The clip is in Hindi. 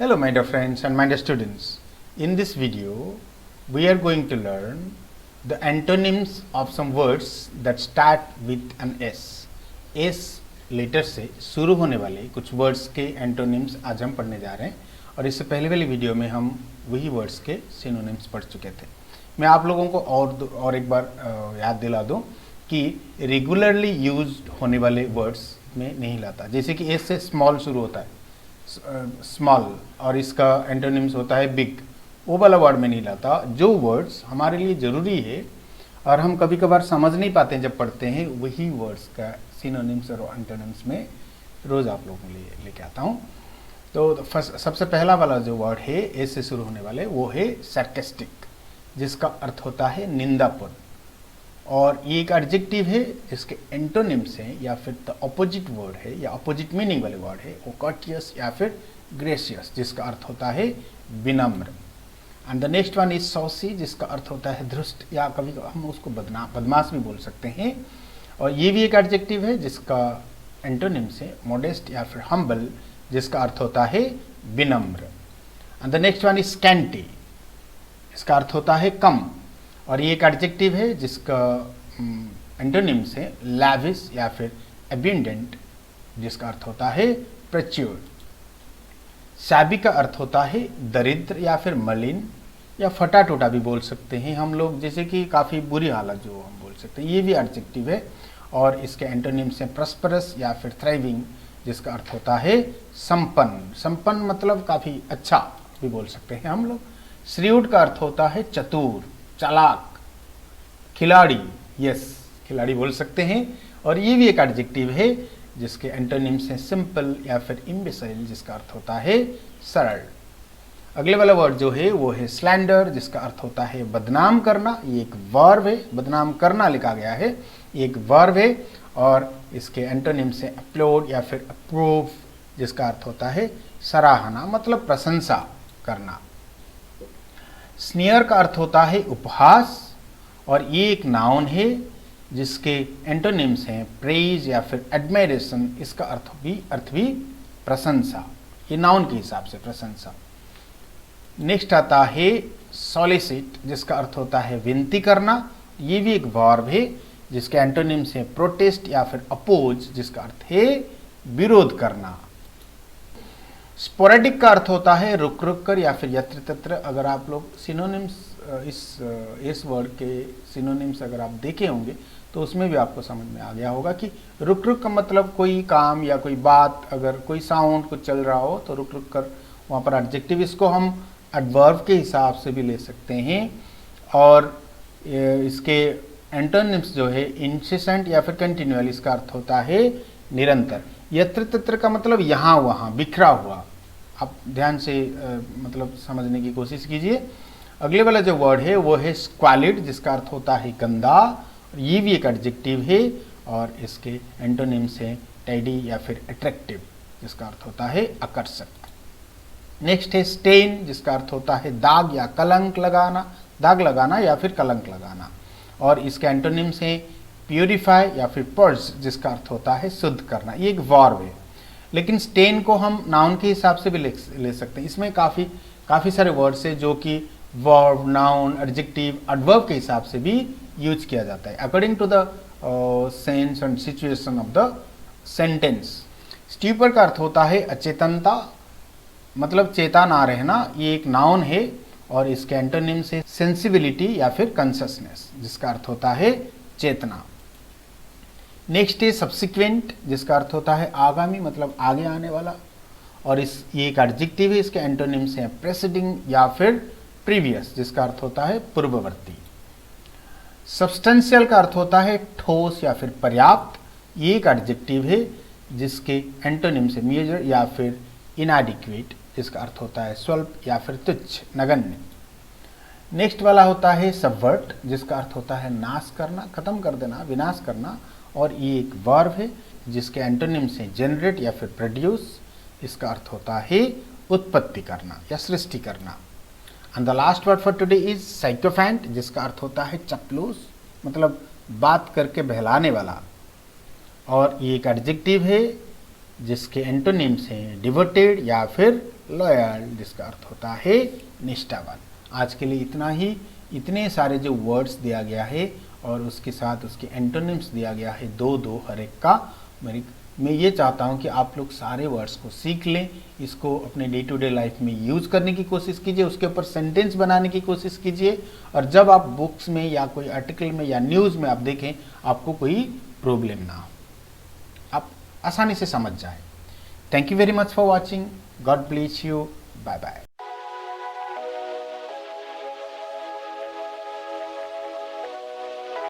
Hello my dear friends and my dear students. In this video we are going to learn the antonyms of some words that start with an S. S letter से शुरू होने वाले कुछ वर्ड्स के एंटोनिम्स आज हम पढ़ने जा रहे हैं और इससे पहले वाली वीडियो में हम वही वर्ड्स के सिनोनिम्स पढ़ चुके थे। मैं आप लोगों को और एक बार याद दिला दूं कि रेगुलरली यूज्ड होने वाले वर्ड्स में नहीं लाता। जैसे कि एस से स्मॉल शुरू होता है, स्मॉल, और इसका एंटोनिम्स होता है बिग, वो वाला वर्ड में नहीं लाता। जो वर्ड्स हमारे लिए ज़रूरी है और हम कभी कभार समझ नहीं पाते जब पढ़ते हैं, वही वर्ड्स का सिनोनिम्स और एंटोनिम्स में रोज़ आप लोगों के लिए लेके आता हूँ। तो सबसे पहला वाला जो वर्ड है ए से शुरू होने वाले वो है sarcastic, जिसका अर्थ होता है निंदापूर्ण, और ये एक एडजेक्टिव है जिसके एंटोनिम्स हैं या फिर द अपोजिट वर्ड है या अपोजिट मीनिंग वाले वर्ड है वो courteous या फिर ग्रेशियस, जिसका अर्थ होता है विनम्र। And the next one is saucy, जिसका अर्थ होता है धृष्ट या कभी हम उसको बदमाश भी बोल सकते हैं, और ये भी एक एडजेक्टिव है जिसका एंटोनिम्स है मॉडेस्ट या फिर हम्बल, जिसका अर्थ होता है विनम्र। And the next one is scanty, इसका अर्थ होता है कम, और ये एक एडजेक्टिव है जिसका एंटोनिम्स है लैविश या फिर एबंडेंट, जिसका अर्थ होता है प्रचुर। शैबी का अर्थ होता है दरिद्र या फिर मलिन या फटा टूटा भी बोल सकते हैं हम लोग, जैसे कि काफ़ी बुरी हालत जो हम बोल सकते हैं, ये भी एडजेक्टिव है। और इसके एंटोनिम्स हैं प्रस्परस या फिर थ्राइविंग, जिसका अर्थ होता है संपन्न। संपन्न मतलब काफ़ी अच्छा भी बोल सकते हैं हम लोग। श्रीउड का अर्थ होता है चतुर, चालाक, खिलाड़ी, यस खिलाड़ी बोल सकते हैं, और ये भी एक एडजेक्टिव है जिसके एंटोनिम्स हैं सिंपल या फिर इम्बेसाइल, जिसका अर्थ होता है सरल। अगले वाला वर्ड जो है वो है स्लैंडर, जिसका अर्थ होता है बदनाम करना। ये एक वर्ब है, बदनाम करना लिखा गया है, ये एक वर्ब है, और इसके एंटोनिम्स हैं अपलोड या फिर अप्रूव, जिसका अर्थ होता है सराहना मतलब प्रशंसा करना। स्नीयर का अर्थ होता है उपहास, और ये एक नाउन है जिसके एंटोनिम्स हैं प्रेज या फिर एडमायरेशन, इसका अर्थ भी प्रशंसा, ये नाउन के हिसाब से प्रशंसा। नेक्स्ट आता है सॉलिसिट, जिसका अर्थ होता है विनती करना। ये भी एक वर्ब है जिसके एंटोनिम्स हैं प्रोटेस्ट या फिर अपोज, जिसका अर्थ है विरोध करना। स्पोरेडिक का अर्थ होता है रुक रुक कर या फिर यत्र तत्र। अगर आप लोग सिनोनिम्स इस वर्ड के सिनोनिम्स अगर आप देखे होंगे तो उसमें भी आपको समझ में आ गया होगा कि रुक रुक का मतलब कोई काम या कोई बात, अगर कोई साउंड कुछ चल रहा हो तो रुक रुक कर वहाँ पर एडजेक्टिव, इसको हम एडवर्ब के हिसाब से भी ले सकते हैं। और इसके एंटोनिम्स जो है इंसिसेंट या फिर कंटिन्यूअल, इसका अर्थ होता है निरंतर। यत्र तत्र का मतलब यहाँ वहाँ, बिखरा हुआ। आप ध्यान से मतलब समझने की कोशिश कीजिए। अगले वाला जो वर्ड है वो है स्क्वालिड, जिसका अर्थ होता है गंदा, ये भी एक एडजेक्टिव है, और इसके एंटोनिम्स हैं टाइडी या फिर अट्रैक्टिव, जिसका अर्थ होता है आकर्षक। नेक्स्ट है स्टेन, जिसका अर्थ होता है दाग या कलंक लगाना, दाग लगाना या फिर कलंक लगाना, और इसके एंटोनिम्स हैं प्यूरिफाई या फिर पर्ज, जिसका अर्थ होता है शुद्ध करना। ये एक वर्ब है, लेकिन स्टेन को हम नाउन के हिसाब से भी ले सकते हैं। इसमें काफ़ी सारे वर्ड्स है जो कि वर्ब, नाउन, एडजेक्टिव, एडवर्ब के हिसाब से भी यूज किया जाता है according to the sense and situation of the sentence. Stupor का अर्थ होता है अचेतनता, मतलब चेता ना रहना, ये एक नाउन है, और इसके एंटोनिम से सेंसिबिलिटी या फिर कॉन्शियसनेस, जिसका अर्थ होता है चेतना। नेक्स्ट है सब्सिक्वेंट, जिसका अर्थ होता है आगामी मतलब आगे आने वाला, और ये एक एडजेक्टिव है, इसके एंटोनिम्स हैं प्रेसिडिंग या फिर प्रीवियस, जिसका अर्थ होता है पूर्ववर्ती। सब्सटेंशियल का अर्थ होता है ठोस या फिर पर्याप्त, ये एक एडजेक्टिव है जिसके एंटोनिम्स है मेजर या फिर इनएडिक्वेट, जिसका अर्थ होता है स्वल्प या फिर तुच्छ, नगण्य। नेक्स्ट वाला होता है सबवर्ट, जिसका अर्थ होता है नाश करना, खत्म कर देना, विनाश करना, और ये एक वर्ब है जिसके एंटोनिम्स हैं जनरेट या फिर प्रोड्यूस, इसका अर्थ होता है उत्पत्ति करना या सृष्टि करना। And the last word for today is sycophant, जिसका अर्थ होता है चपलूस, मतलब बात करके बहलाने वाला, और ये एक एडजेक्टिव है जिसके एंटोनिम्स हैं डिवोटेड या फिर लॉयल, जिसका अर्थ होता है निष्ठावान। आज के लिए इतना ही। इतने सारे जो वर्ड्स दिया गया है और उसके साथ उसके एंटोनिम्स दिया गया है, दो हर एक का। मैं ये चाहता हूँ कि आप लोग सारे वर्ड्स को सीख लें, इसको अपने डे टू डे लाइफ में यूज़ करने की कोशिश कीजिए, उसके ऊपर सेंटेंस बनाने की कोशिश कीजिए, और जब आप बुक्स में या कोई आर्टिकल में या न्यूज़ में आप देखें, आपको कोई प्रॉब्लम ना हो, आप आसानी से समझ जाए। Thank you very much for watching. God bless you. Bye bye.